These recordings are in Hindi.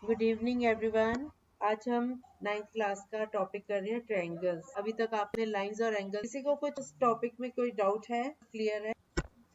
Good evening everyone. आज हम 9th क्लास का टॉपिक कर रहे हैं ट्रायंगल्स। अभी तक आपने लाइंस और एंगल, किसी को कुछ इस टॉपिक में कोई डाउट है? क्लियर है?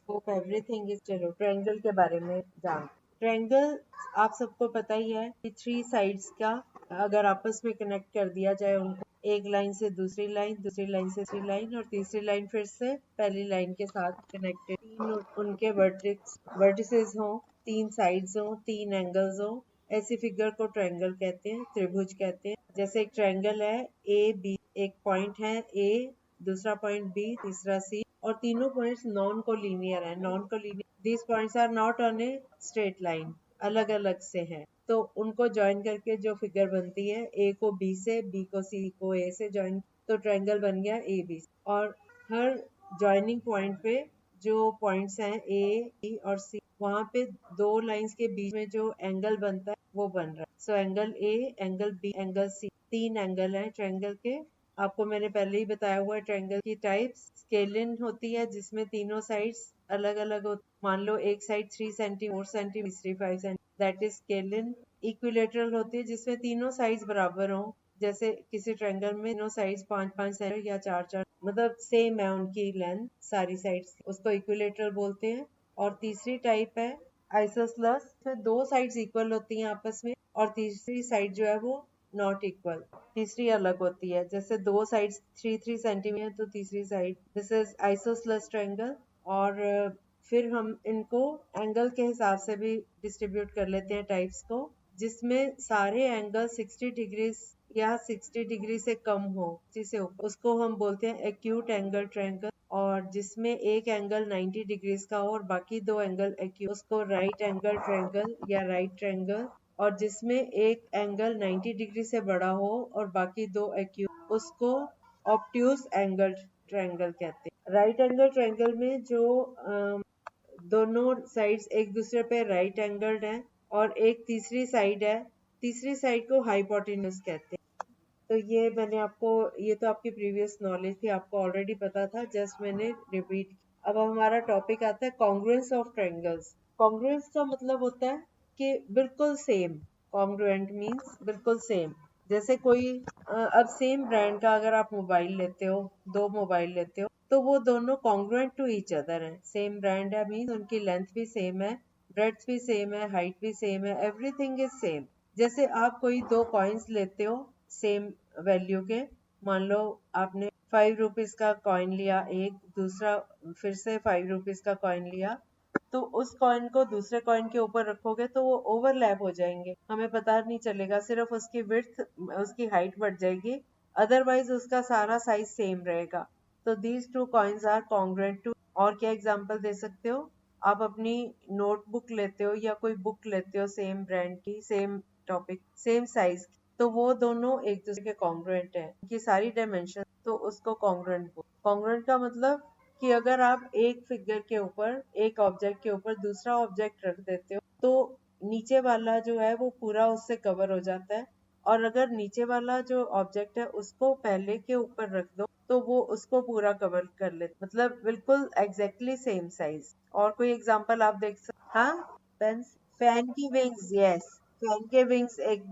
Hope everything is. चलो ट्रायंगल के बारे में जान। ट्रायंगल आप सबको पता ही है कि 3 साइड्स का अगर आपस में कनेक्ट कर दिया जाए उनको, एक लाइन से दूसरी लाइन, दूसरी लाइन से तीसरी लाइन और तीसरी लाइन फिर से पहली लाइन के साथ कनेक्टेड, तीन उनके वर्टिसेस हो, 3 साइड्स हो, 3 एंगल्स हो, ऐसी फिगर को ट्रायंगल कहते हैं, त्रिभुज कहते हैं। जैसे एक ट्रायंगल है ए बी, एक पॉइंट है ए, दूसरा पॉइंट बी, तीसरा सी, और तीनों पॉइंट्स नॉन कोलिनियर है। Non collinear, these points are not on a straight line, अलग अलग से हैं। तो उनको ज्वाइन करके जो फिगर बनती है, ए को बी से, बी को सी को ए से ज्वाइन, तो ट्रायंगल बन गया ए बी। और हर ज्वाइनिंग पॉइंट पे जो पॉइंट्स हैं ए, बी और सी, वहाँ पे 2 लाइंस के बीच में जो एंगल बनता है वो बन रहा है। So angle A, angle B, angle C, 3 angle हैं ट्रायंगल के। आपको मैंने पहले ही बताया हुआ है ट्रायंगल की टाइप्स। स्केलिन होती है जिसमें तीनों साइड्स अलग अलग होती, मान लो एक साइड 3 सेंटी, 4 सेंटी, तीसरी 5 centi, that is scalene. Equilateral होती है जिसमें तीनों साइड्स बराबर हो, जैसे किसी ट्रायंगल में तीनों साइड्स 5-5 सेंटी या 4-4, मतलब सेम है उनकी लेंथ सारी साइड्स, उसको इक्विलेटरल बोलते हैं। और तीसरी टाइप है आइसोसलस, इसमें 2 साइड्स इक्वल होती हैं आपस में और तीसरी साइड जो है वो नॉट इक्वल, तीसरी अलग होती है। जैसे 2 साइड्स 3-3 सेंटीमीटर तो तीसरी side, this is isosceles triangle. और फिर हम इनको एंगल के हिसाब से भी डिस्ट्रीब्यूट कर लेते हैं टाइप्स को, जिसमें सारे एंगल 60 डिग्री या 60 डिग्री से कम हो, जिसे उसको हम बोलते हैं एक्यूट एंगल ट्रायंगल। और जिसमें एक एंगल 90 डिग्रीज का हो और बाकी 2 एंगल एक्यूट, उसको राइट एंगल ट्रायंगल या राइट ट्रायंगल। और जिसमें एक एंगल 90 डिग्री से बड़ा हो और बाकी 2 एक्यूट, उसको ऑब्ट्यूज एंगल ट्रायंगल कहते हैं। राइट एंगल ट्रायंगल में जो दोनों साइड्स एक दूसरे पे राइट एंगल्ड हैं और एक तीसरी साइड है, तीसरी साइड को हाइपोटेन्यूज कहते हैं। तो ये मैंने आपको, ये तो आपकी प्रीवियस नॉलेज थी, आपको ऑलरेडी पता था, जस्ट मैंने रिपीट। अब हमारा टॉपिक आता है कॉन्ग्रुएंस ऑफ ट्रायंगल्स। कॉन्ग्रुएंस का मतलब होता है कि बिल्कुल सेम। कॉन्ग्रुएंट मींस बिल्कुल सेम। जैसे कोई अब सेम ब्रांड का अगर आप मोबाइल लेते हो, 2 मोबाइल लेते हो, तो वो दोनों कॉन्ग्रुएंट टू ईच अदर हैं। सेम ब्रांड है मींस उनकी लेंथ भी सेम है, ब्रेड्थ भी सेम है, हाइट भी सेम है, एवरीथिंग इज सेम। जैसे आप कोई 2 कॉइन्स लेते हो सेम वैल्यू के, मान लो आपने 5 रुपीज का कॉइन लिया एक, दूसरा फिर से 5 रुपीज का कॉइन लिया, तो उस कॉइन को दूसरे कॉइन के ऊपर रखोगे तो वो ओवरलैप हो जाएंगे, हमें पता नहीं चलेगा, सिर्फ उसकी विड्थ, उसकी हाइट बढ़ जाएगी, अदरवाइज उसका सारा साइज सेम रहेगा। तो these 2 coins are congruent too. और क्या एग्जांपल दे सकते हो? आप अपनी नोटबुक लेते हो या कोई बुक लेते हो सेम ब्रांड की, सेम टॉपिक, सेम साइज, तो वो दोनों एक दूसरे के कॉन्ग्रुएंट है, उनकी सारी डायमेंशन, तो उसको कॉन्ग्रुएंट बोलते हैं। कॉन्ग्रुएंट का मतलब कि अगर आप एक फिगर के ऊपर, एक ऑब्जेक्ट के ऊपर दूसरा ऑब्जेक्ट रख देते हो तो नीचे वाला जो है वो पूरा उससे कवर हो जाता है, और अगर नीचे वाला जो ऑब्जेक्ट है उसको पहले के ऊपर रख दो तो वो उसको पूरा कवर कर ले, मतलब बिल्कुल एग्जैक्टली सेम साइज। और कोई एग्जांपल आप देख सकते? हाँ, पेन, फैन की विंग्स, यस, फैन के विंग्स एक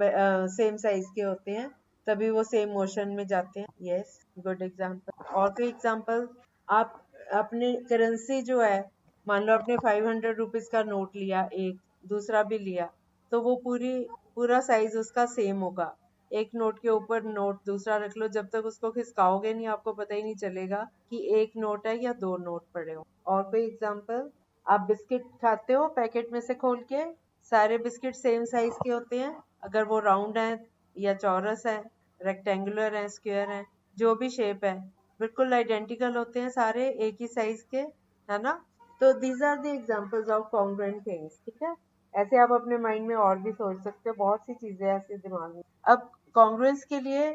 सेम साइज के होते हैं, तभी वो सेम मोशन में जाते हैं। Yes, good example. और कोई एग्जांपल? आप अपने करेंसी जो है, मान लो आपने 500 रुपीज का नोट लिया एक, दूसरा भी लिया, तो वो पूरा साइज उसका सेम होगा। एक नोट के ऊपर नोट दूसरा रख लो, जब तक उसको खिसकाओगे नहीं आपको पता ही नहीं चलेगा कि एक नोट है या 2 नोट पड़े हो। और कोई एग्जांपल? आप बिस्किट खाते हो पैकेट में से खोल के, सारे बिस्किट सेम साइज के होते हैं, अगर वो राउंड है या चौरस है, रेक्टेंगुलर है, स्क्वायर है, जो भी शेप है, बिल्कुल आइडेंटिकल होते हैं, सारे एक ही साइज के, है ना? तो these are the examples of congruent things. ठीक है, ऐसे आप अपने माइंड में और भी सोच सकते हो, बहुत सी चीजें ऐसे दिमाग में। अब कॉन्ग्रुएंस के लिए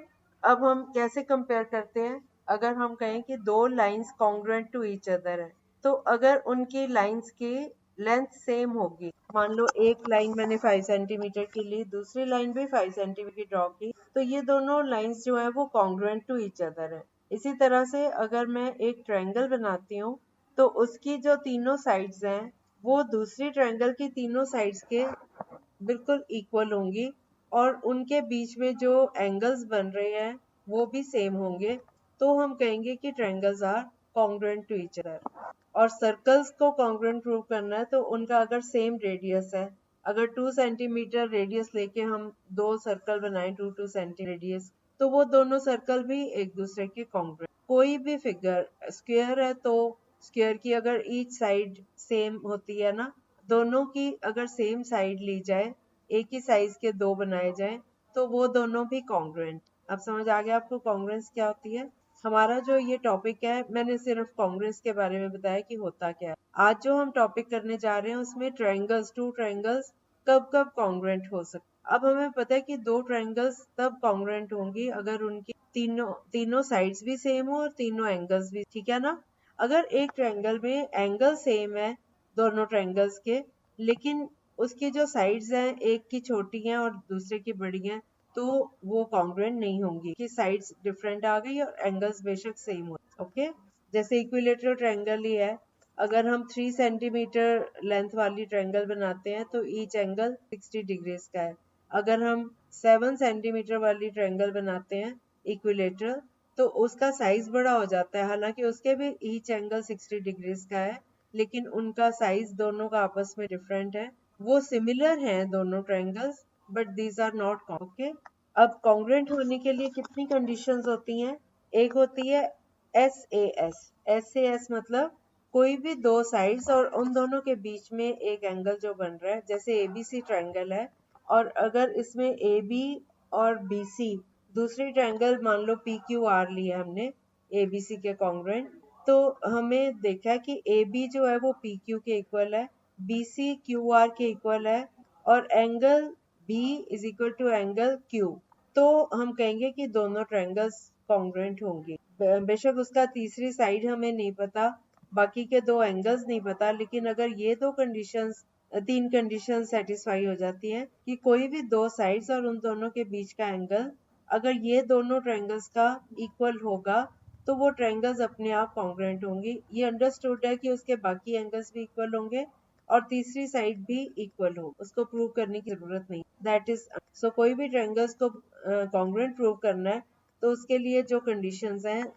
अब हम कैसे कंपेयर करते हैं? अगर हम कहें कि 2 lines congruent to each other है, तो अगर उनकी लाइंस की लेंथ सेम होगी, मान लो एक लाइन मैंने 5 सेंटीमीटर की ली, दूसरी लाइन भी 5 सेंटीमीटर की ड्रॉ की, तो ये दोनों लाइंस जो है वो कॉन्ग्रुएंट टू ईच अदर है। इसी तरह से अगर मैं एक ट्रायंगल बनाती हूँ तो उसकी जो तीनों साइड्स हैं वो दूसरी ट्रायंगल की तीनों साइड्स के बिल्कुल इक्वल होंगी, और उनके बीच में जो एंगल्स बन रहे हैं वो भी सेम होंगे, तो हम कहेंगे कि triangles are congruent to each other. और सर्कल्स को कॉन्ग्रुएंट प्रूव करना है तो उनका अगर सेम रेडियस है, अगर 2 सेंटीमीटर रेडियस लेके हम दो सर्कल बनाए 2 सेंटीमीटर रेडियस, तो वो दोनों सर्कल भी एक दूसरे के कॉन्ग्रुएंट। कोई भी फिगर स्क्वायर है तो स्क्वायर की अगर ईच साइड सेम होती है ना, दोनों की अगर सेम साइड ली जाए, एक ही साइज के दो बनाए जाए, तो वो दोनों भी कॉन्ग्रुएंट। अब समझ आ गया आपको कॉन्ग्रुएंस क्या होती है। हमारा जो ये टॉपिक है, मैंने सिर्फ कॉन्ग्रुएंस के बारे में बताया कि होता क्या है। आज जो हम टॉपिक करने जा रहे हैं उसमें ट्रायंगल्स, टू ट्रायंगल्स कब कब कॉन्ग्रुएंट हो सकते। अब हमें पता है कि दो ट्रायंगल्स तब कॉन्ग्रुएंट होंगी अगर उनकी तीनों तीनों साइड्स भी सेम हो और तीनों एंगल्स भी, ठीक है ना। अगर एक ट्रायंगल में एंगल सेम है दोनों ट्रायंगल्स के, लेकिन उसकी जो साइड्स हैं एक की छोटी हैं और दूसरे की बड़ी हैं, तो वो कॉन्ग्रुएंट नहीं होंगी कि साइड्स डिफरेंट आ गई और एंगल्स बेशक सेम हो। ओके, जैसे इक्विलेटरल ट्रायंगल ही है, अगर हम 3 सेंटीमीटर लेंथ वाली ट्रायंगल बनाते हैं तो ईच एंगल 60 डिग्रीज का है। अगर हम 7 सेंटीमीटर वाली ट्रायंगल बनाते हैं इक्विलेटरल, तो उसका साइज बड़ा हो जाता है, हालांकि उसके भी ईच एंगल 60 डिग्रीज का है, लेकिन उनका साइज दोनों का आपस में डिफरेंट है। वो सिमिलर हैं दोनों triangles, but these are not okay. अब कॉन्ग्रुएंट होने के लिए कितनी कंडीशंस होती हैं। एक होती है SAS। SAS मतलब कोई भी दो साइड्स और उन दोनों के बीच में एक एंगल जो बन रहा है, जैसे ABC ट्रायंगल है, और अगर इसमें AB और BC दूसरी ट्रायंगल मान लो PQR लिया हमने ABC के कॉन्ग्रुएंट, तो हमें देखा है कि AB जो है वो PQ के इक्वल है, BC QR के इक्वल है, और angle B is equal to angle Q, तो हम कहेंगे कि दोनों ट्रायंगल्स कॉन्ग्रुएंट होंगे। बेशक उसका तीसरी साइड हमें नहीं पता, बाकी के दो एंगल्स नहीं पता, लेकिन अगर ये दो कंडीशंस, तीन कंडीशन सेटिस्फाई हो जाती हैं कि कोई भी दो साइड्स और उन दोनों के बीच का एंगल, अगर ये दोनों ट्रायंगल्स का इक्वल होगा, तो वो ट्रायंगल्स अपने आप कॉन्ग्रुएंट होंगी। ये अंडरस्टूड है कि उसके बाकी एंगल्स भी इक्वल होंगे और तीसरी साइड भी इक्वल हो, उसको प्रूव करने की जरूरत नहीं। दैट इज सो कोई भी ट्रायंगल्स को कॉन्ग्रुएंट प्रूव करना है तो उसके लिए जो कंडीशंस हैं,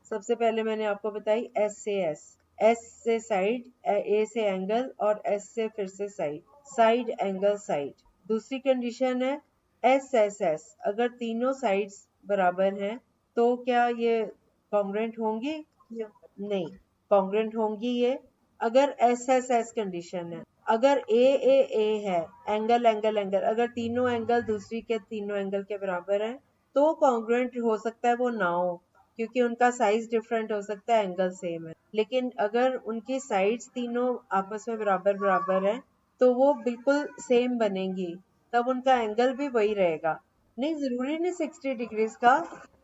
सबसे पहले मैंने आपको बताई SAS, S से साइड, A से एंगल और S से फिर से साइड, साइड एंगल साइड। दूसरी कंडीशन है SSS, अगर तीनों साइड्स बराबर हैं तो क्या ये कॉन्ग्रुएंट होंगी। नहीं, कॉन्ग्रुएंट होंगी ये अगर SSS कंडीशन है। अगर AAA है, एंगल एंगल एंगल, अगर तीनों एंगल दूसरी के तीनों एंगल के बराबर हैं, तो कॉन्ग्रुएंट हो सकता है वो ना हो, क्योंकि उनका साइज डिफरेंट हो सकता है, एंगल सेम है। लेकिन अगर उनकी साइड्स तीनों आपस में बराबर बराबर है तो वो बिल्कुल सेम बनेंगी, तब उनका एंगल भी वही रहेगा। नहीं, जरूरी नहीं 60 डिग्रीज का।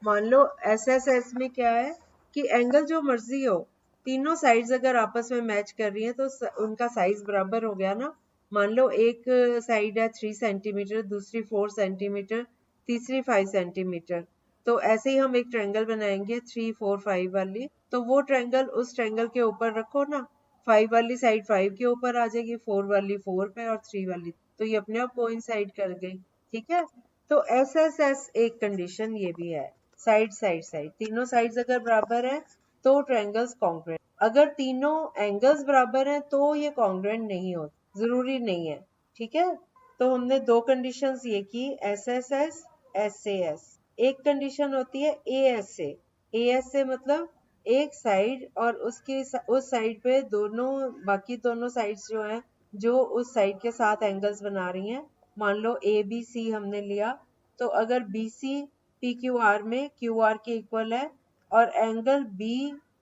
मान लो SSS में क्या है कि एंगल जो मर्जी हो, तीनों साइड्स अगर आपस में मैच कर रही हैं तो उनका साइज बराबर हो गया ना। मान लो एक साइड है 3 सेंटीमीटर, दूसरी 4 सेंटीमीटर, तीसरी 5 सेंटीमीटर, तो ऐसे ही हम एक ट्रायंगल बनाएंगे 3 4 5 वाली, तो वो ट्रायंगल उस ट्रायंगल के ऊपर रखो ना, 5 वाली साइड 5 के ऊपर आ जाएगी, 4 वाली 4 पे और 3 वाली, तो ये अपने आप कोइंसाइड कर गई। ठीक है, तो SSS एक कंडीशन ये भी है, साइड साइड साइड, तीनों साइड्स अगर बराबर है तो ट्रायंगल्स कॉन्ग्रुएंट। अगर तीनों एंगल्स बराबर हैं तो ये कॉन्ग्रुएंट नहीं हो, जरूरी नहीं है। ठीक है, तो हमने दो कंडीशंस ये की, SSS SAS। एक कंडीशन होती है ASA। ASA मतलब एक साइड और उसकी उस साइड पे दोनों, बाकी दोनों साइड्स जो हैं जो उस साइड के साथ एंगल्स बना रही हैं, मान लो ABC हमने लिया, तो अगर BC PQR में QR के इक्वल है और एंगल B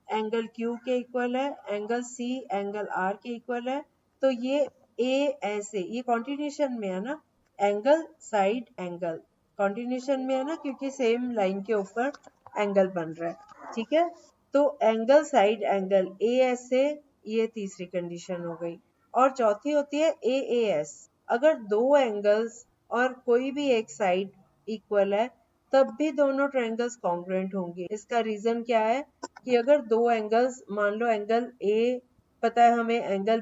एंगल Q के इक्वल है, एंगल C एंगल R के इक्वल है, तो ये ASA, ये कॉन्टिन्यूशन में है ना, एंगल साइड एंगल कॉन्टिन्यूशन में है ना, क्योंकि सेम लाइन के ऊपर एंगल बन रहा है। ठीक है, तो एंगल साइड एंगल ASA, ये तीसरी कंडीशन हो गई। और चौथी होती है AAS, अगर दो एंगल्स और कोई भी एक साइड इक्वल है तब भी दोनों ट्रायंगल्स कॉन्ग्रुएंट होंगे। इसका रीजन क्या है कि अगर दो एंगल्स, मान लो एंगल A पता है हमें, एंगल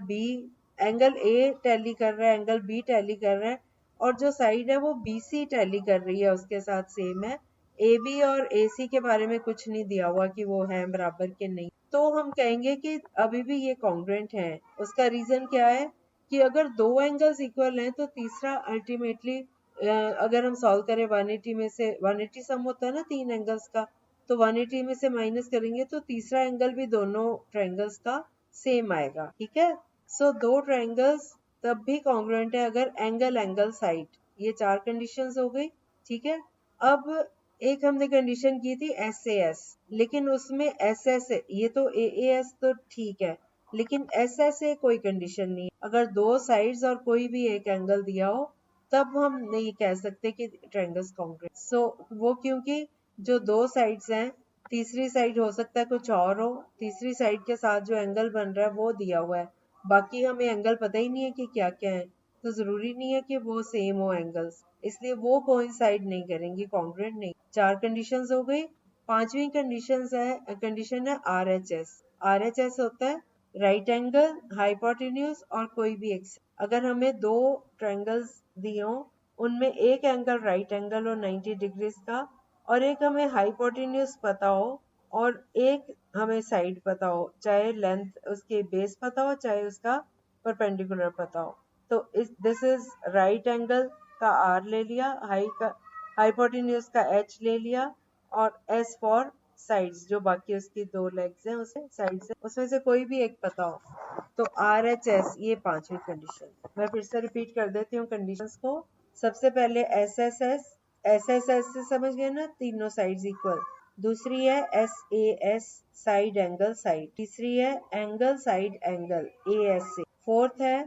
A टैली कर रहा है, एंगल B टैली कर रहा है, और जो साइड है वो BC टैली कर रही है उसके साथ सेम है। AB और AC के बारे में कुछ नहीं दिया हुआ कि वो है बराबर के नहीं, तो हम कहेंगे कि अभी भी ये कॉन्ग्रुएंट है। उसका रीजन क्या है कि अगर दो एंगल्स इक्वल हैं तो तीसरा अल्टीमेटली अगर हम सॉल्व करें 180 में से 180 सम होता है ना तीन एंगल्स का, तो 180 में से माइनस करेंगे तो तीसरा एंगल भी दोनों ट्रायंगल्स का सेम आएगा। ठीक है, सो दो ट्रायंगल्स तब भी कॉन्ग्रुएंट है अगर एंगल एंगल साइड, ये चार कंडीशंस हो गई। ठीक है, अब एक हमने कंडीशन की थी SAS, लेकिन उसमें SS ये तो AAS तो ठीक है, लेकिन SSA कोई कंडीशन नहीं है। अगर दो साइड्स और कोई भी एक एंगल दिया हो तब हम नहीं कह सकते कि ट्रायंगल्स कॉन्ग्रुएंट। सो वो क्योंकि जो दो साइड्स हैं, तीसरी साइड हो सकता है कुछ और हो, तीसरी साइड के साथ जो एंगल बन रहा है वो दिया हुआ है, बाकी हमें एंगल पता ही नहीं है कि क्या क्या है, तो जरूरी नहीं है कि वो सेम हो एंगल्स, इसलिए वो कोइंसाइड नहीं करेंगी, कॉन्ग्रुएंट नहीं। चार कंडीशंस हो गई। पांचवी कंडीशन है RHS। RHS होता है राइट एंगल, हाइपोटेन्यूज और कोई भी एक। अगर हमें दो ट्रायंगल्स दिए हो, उनमें एक एंगल राइट एंगल हो 90 डिग्रीज का, और एक हमें हाइपोटेन्यूज पता हो और एक हमें साइड पता हो, चाहे लेंथ उसके बेस पता हो चाहे उसका परपेंडिकुलर पता हो, तो दिस इज राइट एंगल का R ले लिया, हाइपोटेन्यूज का H ले लिया, और S फॉर साइड्स, जो बाकी उसकी दो लेग्स हैं उसे साइड्स है उसमें से कोई भी एक पता हो, तो RHS ये पांचवी कंडीशन। मैं फिर से रिपीट कर देती हूँ कंडीशंस को। सबसे पहले SSS से समझ गए ना, तीनों साइड्स इक्वल। दूसरी है SAS साइड एंगल साइड। तीसरी है angle side angle ASA। Fourth है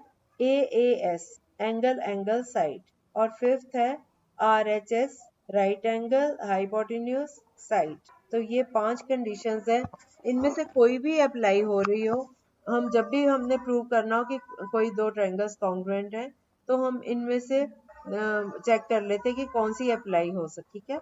AAS एंगल एंगल साइड, और फिफ्थ है RHS right angle hypotenuse side. तो ये पांच कंडीशंस है, इनमें से कोई भी अप्लाई हो रही हो, हम जब भी हमने प्रूव करना हो कि कोई दो ट्रायंगल्स कॉन्ग्रुएंट हैं, तो हम इनमें से चेक कर लेते कि कौन सी अप्लाई हो सकती है।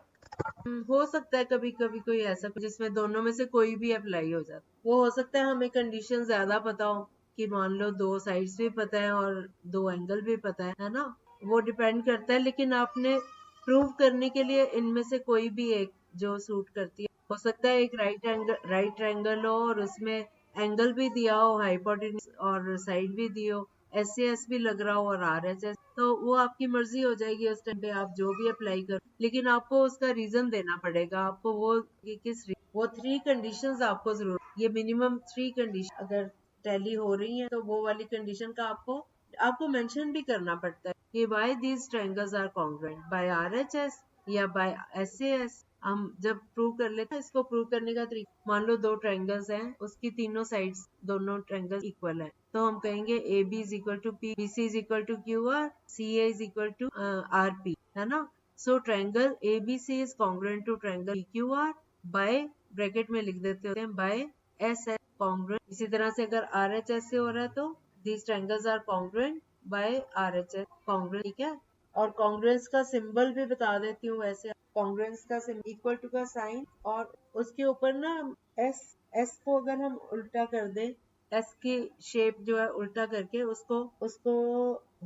हो सकता है कभी कभी कोई ऐसा जिसमें दोनों में से कोई भी अप्लाई हो जाता, वो हो सकता है हमें कंडीशन ज्यादा पता हो कि मान लो दो साइड्स भी पता है और दो एंगल भी पता है ना, वो डिपेंड करता है। लेकिन आपने प्रूव करने के लिए इनमें से कोई भी एक जो सूट करती है, हो सकता है एक राइट ट्रायंगल हो और उसमें एंगल भी दिया हो, हाइपोटेन्यूज और साइड भी दी हो, SAS भी लग रहा हो और RHS, तो वो आपकी मर्जी हो जाएगी उस टाइम पे आप जो भी अप्लाई करो, लेकिन आपको उसका रीजन देना पड़ेगा आपको, वो कि वो थ्री कंडीशंस आपको जरूर, ये मिनिमम थ्री कंडीशन अगर टैली हो रही है तो वो वाली कंडीशन का आपको मेंशन भी करना पड़ता है कि why these triangles are congruent by RHS या बाय SAS। हम जब प्रूव कर लेते हैं, इसको प्रूव करने का तरीका, मान लो दो ट्रायंगल्स हैं, उसकी तीनों साइड्स दोनों ट्रायंगल्स इक्वल है, तो हम कहेंगे AB is equal to P, BC is equal to QR, CA is equal to RP, है ना। So triangle ABC is congruent to triangle PQR by, bracket में लिख देते हैं, बाय SS कॉन्ग्रुएंट। इसी तरह से अगर RHS से हो रहा है तो these triangles are congruent by RHS congruent, ठीक है। और कॉन्ग्रुएंस का सिंबल भी बता देती हूँ, वैसे कॉन्ग्रुएंस का सिंबल इक्वल टू का साइन, और उसके ऊपर ना एस को अगर हम उल्टा कर दें, एस की शेप जो है उल्टा करके उसको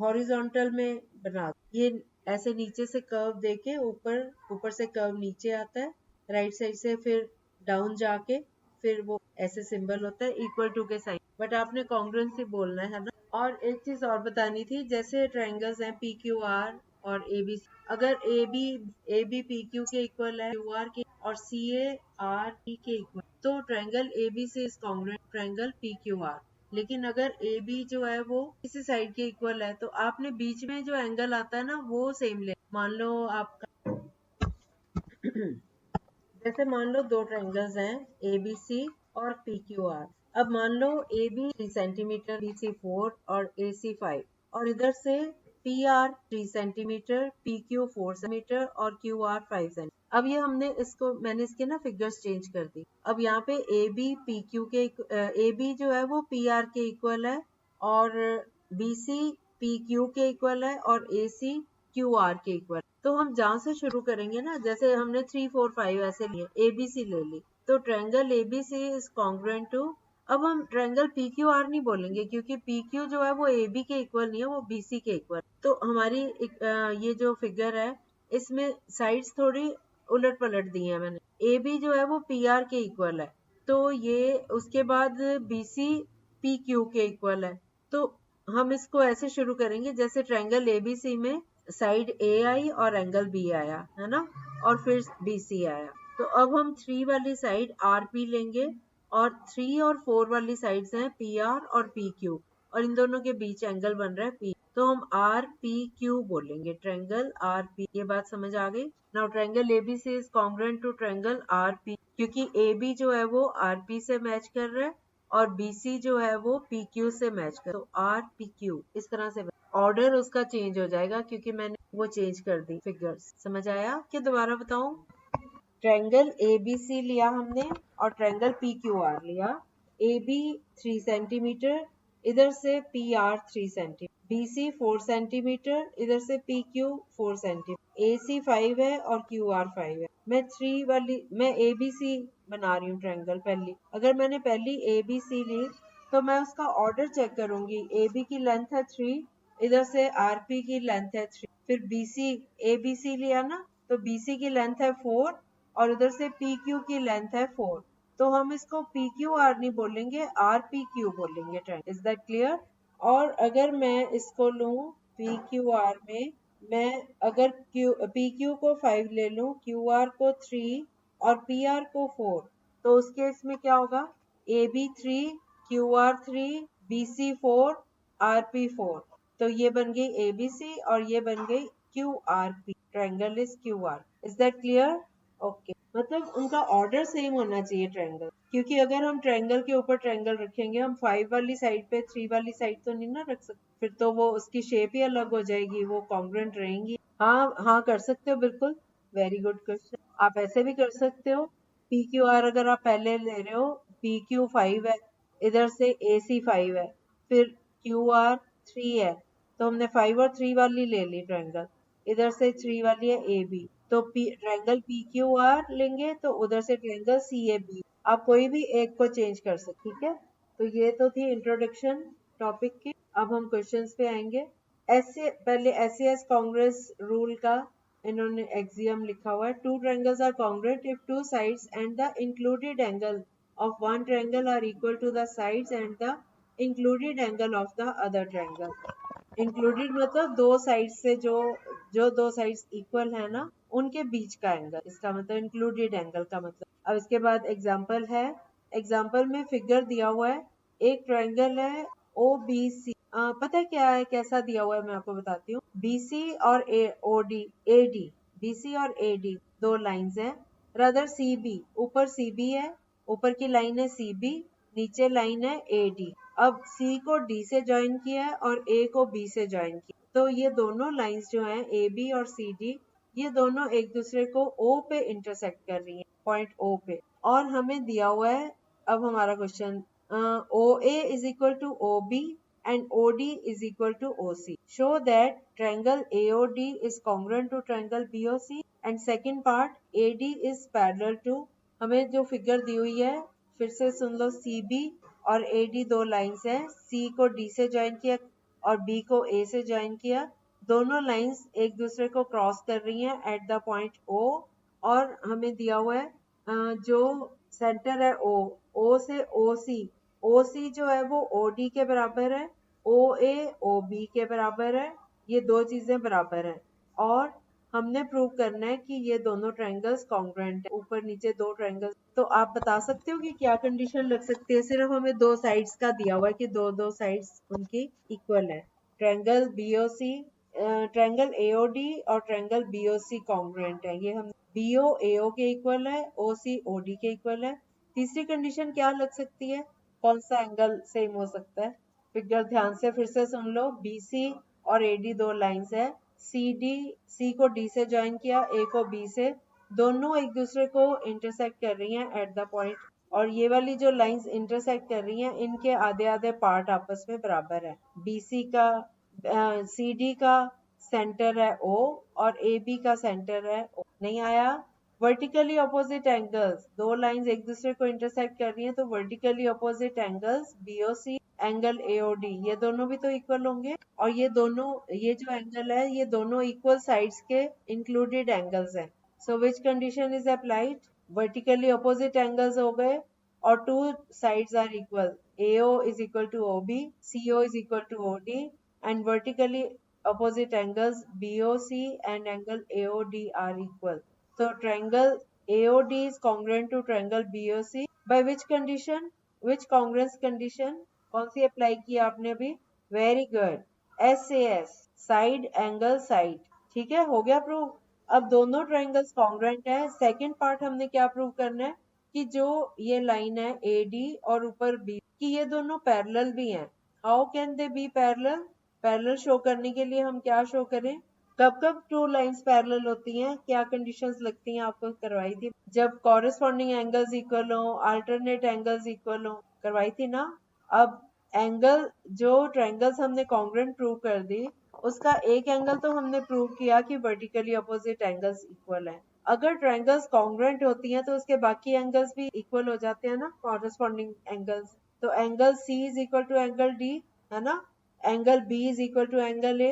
हॉरिजॉन्टल में बना, ये ऐसे नीचे से कर्व देके ऊपर से कर्व नीचे आता है राइट साइड से, फिर डाउन जाके फिर वो ऐसे सिंबल होता है इक्वल टू के साइन, बट आपने कॉन्ग्रुएंस ही बोलना है ना। और एक चीज और बतानी थी, जैसे ट्रायंगल्स हैं PQR और ABC, अगर AB PQ के इक्वल है, QR के और CA RP के इक्वल, तो triangle ABC is congruent triangle PQR। लेकिन अगर AB जो है वो किसी साइड के इक्वल है, तो आपने बीच में जो एंगल आता है ना वो सेम ले, मान लो आपका जैसे मान लो दो ट्रायंगल्स हैं ABC और PQR, अब मान लो AB 3 सेंटीमीटर, BC 4 और AC 5, और इधर से PR 3 सेंटीमीटर, PQ 4 सेंटीमीटर और QR 5 सेंटीमीटर। अब ये मैंने इसके ना फिगर्स चेंज कर दी। अब यहाँ पे AB जो है वो PR के इक्वल है, और BC PQ के इक्वल है, और AC QR के इक्वल। तो हम जहां से शुरू करेंगे ना, जैसे हमने 3 4 5 ऐसे लिए, ABC ले ली, तो triangle ABC is congruent to अब हम ट्रायंगल पी क्यू आर नहीं बोलेंगे क्योंकि पी क्यू जो है वो ए बी के इक्वल नहीं है, वो बी सी के इक्वल। तो हमारी ये जो फिगर है इसमें साइड्स थोड़ी उलट पलट दी है मैंने। ए बी जो है वो पी आर के इक्वल है, तो ये उसके बाद बी सी पी क्यू के इक्वल है। तो हम इसको ऐसे शुरू करेंगे जैसे ट्रायंगल ए बी सी में साइड ए आई और एंगल बी आया है ना, और फिर बी सी आया। तो अब हम 3 वाली साइड आर पी लेंगे और 3 और 4 वाली साइड्स हैं पी आर और पी क्यू, और इन दोनों के बीच एंगल बन रहा है पी, तो हम आर पी क्यू बोलेंगे, ट्रायंगल आर पी। ये बात समझ आ गई? Now triangle A B C is congruent to triangle R P, क्योंकि ए बी जो है वो आर पी से मैच कर रहा है और बी सी जो है वो पी क्यू से मैच कर, तो आर पी क्यू इस तरह से। ऑर्डर उसका चेंज हो जाएगा क्योंकि मैंने वो चेंज कर दी फिगर्स। समझ आया कि दोबारा बताऊं? ट्रायंगल ए बी सी लिया हमने और ट्रायंगल पी क्यू आर लिया। ए बी 3 सेंटीमीटर, इधर से P R 3 centimetre, B C 4 centimetre, इधर से P Q 4 centimetre, A C 5 है और क्यू आर 5 है। मैं ए बी सी बना रही हूँ ट्रायंगल पहली। अगर मैंने पहली ए बी सी ली तो मैं उसका ऑर्डर चेक करूंगी। ए बी की लेंथ है 3, इधर से आर पी की लेंथ है 3, फिर बी सी, ए बी सी लिया ना, तो बी सी की लेंथ है 4 और उधर से पी क्यू की लेंथ है 4, तो हम इसको पी क्यू आर नहीं बोलेंगे, आर पी क्यू बोलेंगे। Is that clear? और अगर मैं इसको लूं पी क्यू आर में, मैं अगर पी क्यू को 5 ले लूं, क्यू आर को 3 और पी आर को 4, तो उस केस में क्या होगा? A B 3, Q R 3, B C 4, R P 4। तो ये बन गई ए बी सी और ये बन गई Q R P. Triangle is Q R. Is that clear? Okay, मतलब उनका ऑर्डर सेम होना चाहिए ट्रायंगल, क्योंकि अगर हम ट्रायंगल के ऊपर ट्रायंगल रखेंगे, हम 5 वाली साइड पे 3 वाली साइड तो नहीं ना रख सकते, फिर तो वो उसकी शेप ही अलग हो जाएगी, वो कॉन्ग्रुएंट रहेंगी। हाँ हाँ, कर सकते हो बिल्कुल। Very good question. आप ऐसे भी कर सकते हो, पी क्यू आर अगर आप पहले ले रहे हो, पी क्यू 5 है, इधर से ए सी 5 है, फिर क्यू आर 3 है, तो हमने 5 और 3 वाली ले ली ट्रायंगल, इधर से 3 वाली है ए बी, तो ट्रायंगल पी क्यू आर लेंगे तो उधर से ट्रायंगल सी ए बी। आप कोई भी एक को चेंज कर सकते, ठीक है? तो ये तो थी इंट्रोडक्शन टॉपिक की। अब हम क्वेश्चंस पे आएंगे। ऐसे पहले एस कांग्रेस रूल का इन्होंने एक्सियम लिखा हुआ है। Two triangles are congruent if two sides and the included angle of one triangle are equal to the sides and the included angle of the other triangle. Included मतलब दो साइड से जो जो दो साइड्स इक्वल है ना, उनके बीच का एंगल, इसका मतलब इंक्लूडेड एंगल का मतलब। अब इसके बाद एग्जांपल है। एग्जांपल में फिगर दिया हुआ है, एक ट्रायंगल है ओ बी सी। पता है क्या है, कैसा दिया हुआ है, मैं आपको बताती हूँ। बी सी और O D, A D, B C और ए डी दो लाइंस हैं। रदर सी बी, ऊपर सी बी है, ऊपर की लाइन है सी बी, नीचे लाइन है ए डी। अब C को D से ज्वाइन किया है और A को B से ज्वाइन किया, तो ये दोनों लाइंस जो हैं ए बी और सी डी, ये दोनों एक दूसरे को O पे इंटरसेक्ट कर रही हैं, पॉइंट O पे। और हमें दिया हुआ है, अब हमारा question, OA is equal to OB and OD is equal to OC. Show that triangle AOD is congruent to triangle BOC and second part AD is parallel to, हमें जो फिगर दी हुई है फिर से सुन लो, CB और AD दो लाइंस हैं, C को D से ज्वाइन किया और B को A से ज्वाइन किया, दोनों लाइंस एक दूसरे को क्रॉस कर रही हैं एट द पॉइंट O। और हमें दिया हुआ है जो सेंटर है O से OC जो है वो OD के बराबर है, OA OB के बराबर है, ये दो चीजें बराबर हैं। और हमने प्रूव करना है कि ये दोनों ट्रायंगल्स कॉन्ग्रुएंट है, ऊपर नीचे दो ट्रायंगल्स। तो आप बता सकते हो कि क्या कंडीशन लग सकती है? सिर्फ हमें दो साइड्स का दिया हुआ है कि दो दो साइड्स उनकी इक्वल है। ट्रायंगल बीओसी, ट्रायंगल एओडी और ट्रायंगल बीओसी कॉन्ग्रुएंट है, ये हम बीओ एओ के इक्वल है, ओसी ओडी के इक्वल है। तीसरी कंडीशन क्या लग सकती है? कौन सा एंगल सेम हो सकता है? फिगर ध्यान से फिर से सुन लो। बीसी और एडी दो लाइंस है, सी को डी से ज्वाइन किया, ए को बी से, दोनों एक दूसरे को इंटरसेक्ट कर रही हैं एट द पॉइंट। और ये वाली जो लाइंस इंटरसेक्ट कर रही हैं, इनके आधे आधे पार्ट आपस में बराबर है। बीसी का सी डी का सेंटर है ओ और ए बी का सेंटर है ओ। नहीं आया? वर्टिकली अपोजिट एंगल्स, दो लाइंस एक दूसरे को इंटरसेक्ट कर रही हैं तो vertically opposite angles BOC angle AOD, ये दोनों भी तो इक्वल होंगे। और ये दोनों, ये जो एंगल है ये दोनों इक्वल साइड्स के इंक्लूडेड एंगल्स हैं। So which condition is applied? Vertically opposite angles हो गए और two sides are equal, AO is equal to OB, CO is equal to OD, and vertically opposite angles BOC and angle AOD are equal. So triangle AOD is congruent to triangle BOC by which condition? Which congruence condition? कौन सी अप्लाई की आपने अभी? Very good, SAS, side angle side. ठीक है, हो गया प्रूव। अब दोनों ट्रायंगल्स कॉन्ग्रुएंट है। सेकंड पार्ट हमने क्या प्रूव करना है कि जो ये लाइन है AD और ऊपर B कि ये दोनों पैरेलल भी हैं। How can they B parallel? Parallel show करने के लिए हम क्या शो करें? कब कब टू लाइंस पैरेलल होती हैं, क्या कंडीशंस लगती हैं, आपको करवाई थी। जब कॉरेस्पॉन्डिंग एंगल्स इक्वल हो, अल्टरनेट एंगल्स इक्वल हो, करवाई थी ना। अब एंगल, जो ट्रायंगल्स हमने कॉन्ग्रुएंट प्रूव कर दी, उसका एक एंगल तो हमने प्रूव किया कि वर्टिकली अपोजिट एंगल्स इक्वल है। अगर ट्रायंगल्स कॉन्ग्रुएंट होती हैं तो उसके बाकी एंगल्स भी इक्वल हो जाते हैं ना, कॉरेस्पॉन्डिंग एंगल्स। तो angle C is equal to angle D, है ना। Angle B is equal to angle A।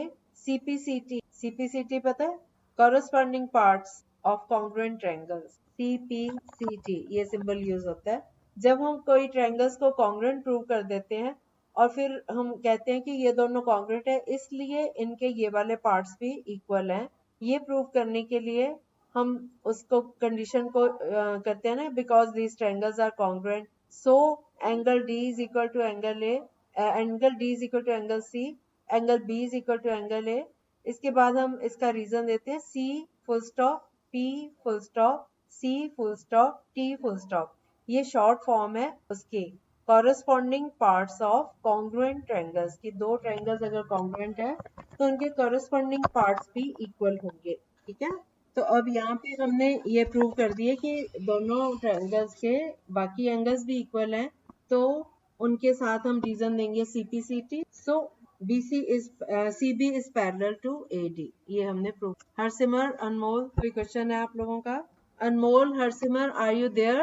CPCT पता है? Corresponding parts of congruent triangles, CPCT, ये सिंबल यूज होता है जब हम कोई ट्रायंगल्स को कॉन्ग्रुएंट प्रूव कर देते हैं और फिर हम कहते हैं कि ये दोनों कॉन्ग्रुएंट है इसलिए इनके ये वाले पार्ट्स भी इक्वल हैं। ये प्रूव करने के लिए हम उसको कंडीशन को करते हैं ना, because these triangles are congruent, so angle D is equal to angle A, angle D is equal to angle C, angle B is equal to angle A। इसके बाद हम इसका रीजन देते हैं, C full stop, P full stop, C full stop, T full stop. ये शॉर्ट फॉर्म है उसकी corresponding parts of congruent triangles की। दो ट्रायंगल्स अगर कॉन्ग्रुएंट है तो उनके कॉरेस्पॉन्डिंग पार्ट्स भी इक्वल होंगे। ठीक है, तो अब यहाँ पे हमने ये प्रूव कर दिए कि दोनों ट्रायंगल्स के बाकी एंगल्स भी इक्वल हैं, तो उनके साथ हम रीजन देंगे CPCT। So CB is parallel to AD, ये हमने प्रूव। हरसिमर, अनमोल, कोई क्वेश्चन है आप लोगों का? अनमोल, हरसिमर, आर यू देयर?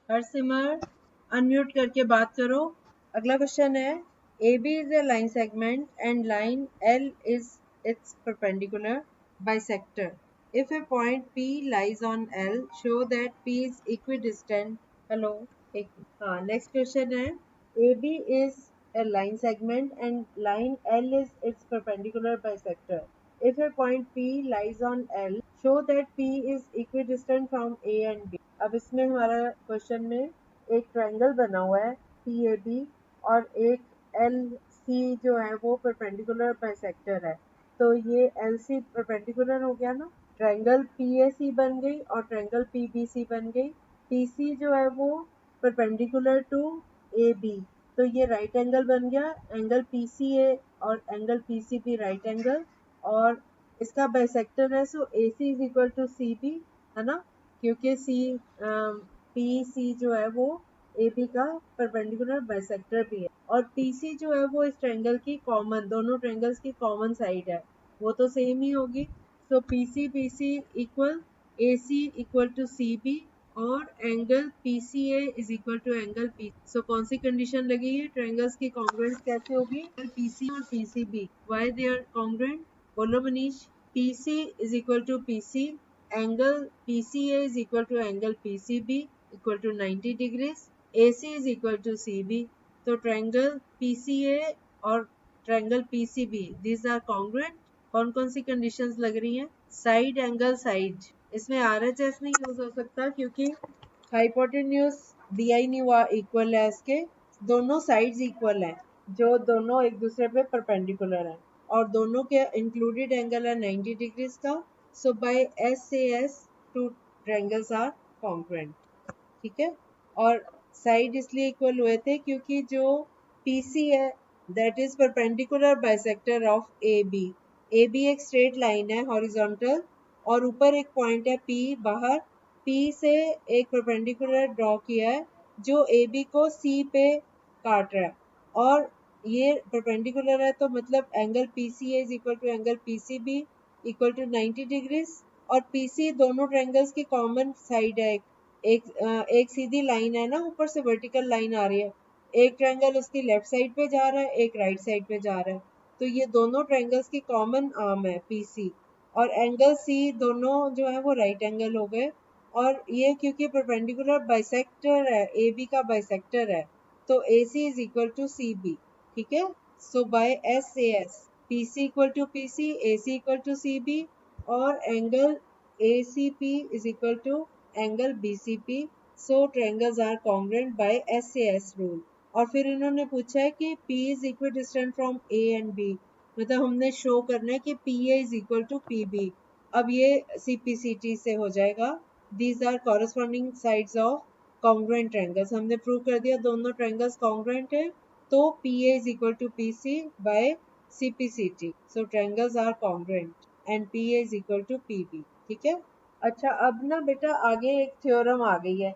हरसिमर, अनम्यूट करके बात करो। अगला क्वेश्चन है, AB is a line segment and line L is its perpendicular bisector. If a point P lies on L, show that P is equidistant. Hello, हाँ, next question है, AB is a line segment and line L is its perpendicular bisector. If a point P lies on L, show that P is equidistant from A and B. अब इसमें हमारा क्वेश्चन में एक ट्रायंगल बना हुआ है PAB और एक LC जो है वो परपेंडिकुलर बाइसेक्टर है, तो ये LC परपेंडिकुलर हो गया ना, ट्रायंगल PAC बन गई और ट्रायंगल PBC बन गई। PC जो है वो परपेंडिकुलर टू AB, तो ये राइट एंगल बन गया, एंगल PCA और एंगल PCB राइट एंगल, और इसका बाइसेक्टर है, so AC is equal to CB, है ना, क्योंकि PC जो है वो AB का परपेंडिकुलर बाइसेक्टर भी है, और PC जो है वो इस ट्रायंगल की कॉमन, दोनों ट्रायंगल्स की कॉमन साइड है, वो तो सेम ही होगी। So PC equal AC equal to CB और angle PCA is equal to angle P। So कौन सी कंडीशन लगी है, ट्रायंगल्स की कॉन्ग्रुएंस कैसे होगी? PC और PCB, why they are congruent? बोलो Manish. PC is equal to PC, angle PCA is equal to angle PCB equal to 90 degrees, AC is equal to CB, तो ट्रायंगल PCA और triangle PCB these are congruent। कौन कौन सी कंडीशंस लग रही हैं? साइड एंगल साइड, इसमें RHS नहीं यूज हो सकता क्योंकि हाइपोटेन्यूज दिया ही नहीं हुआ इक्वल है, इसके दोनों साइड्स इक्वल हैं जो दोनों एक दूसरे पे परपेंडिकुलर हैं और दोनों के इंक्लूडेड एंगल है 90 डिग्रीज का। So by SAS two triangles are congruent. ठीक है, और साइड इसलिए इक्वल हुए थे क्योंकि जो PC है that is perpendicular bisector of AB। AB एक स्ट्रेट लाइन है हॉरिजॉन्टल और ऊपर एक पॉइंट है P बाहर, P से एक परपेंडिकुलर ड्रॉ किया है जो AB को C पे काट रहा है और ये परपेंडिकुलर है, तो मतलब angle PCA is equal to angle PCB equal to 90 degrees. और PC दोनों ट्रायंगल्स की कॉमन साइड है। एक सीधी लाइन है ना, ऊपर से वर्टिकल लाइन आ रही है, एक ट्रायंगल उसकी लेफ्ट साइड पे जा रहा है, एक राइट साइड पे जा रहा है, तो ये दोनों ट्रायंगल्स की कॉमन आर्म है PC। और एंगल C दोनों जो है वो राइट एंगल हो गए, और ये क्योंकि परपेंडिकुलर बाइसेक्टर है, AB का बाइसेक्टर है, तो AC is equal to CB। ठीक है, so by SAS PC equal to PC, AC equal to CB, और angle ACP is equal to angle BCP, so triangles are congruent by SAS rule। और फिर इन्होंने पूछा है कि P is equidistant from A and B, मतलब हमने शो करना है कि PA is equal to PB। अब ये CPCT से हो जाएगा, these are corresponding sides of congruent triangles। हमने प्रूव कर दिया दोनों triangles congruent है, तो PA is equal to PC by CPCT, so triangles are congruent and PA is equal to PB। ठीक है, अच्छा अब ना बेटा आगे एक थ्योरम आ गई है,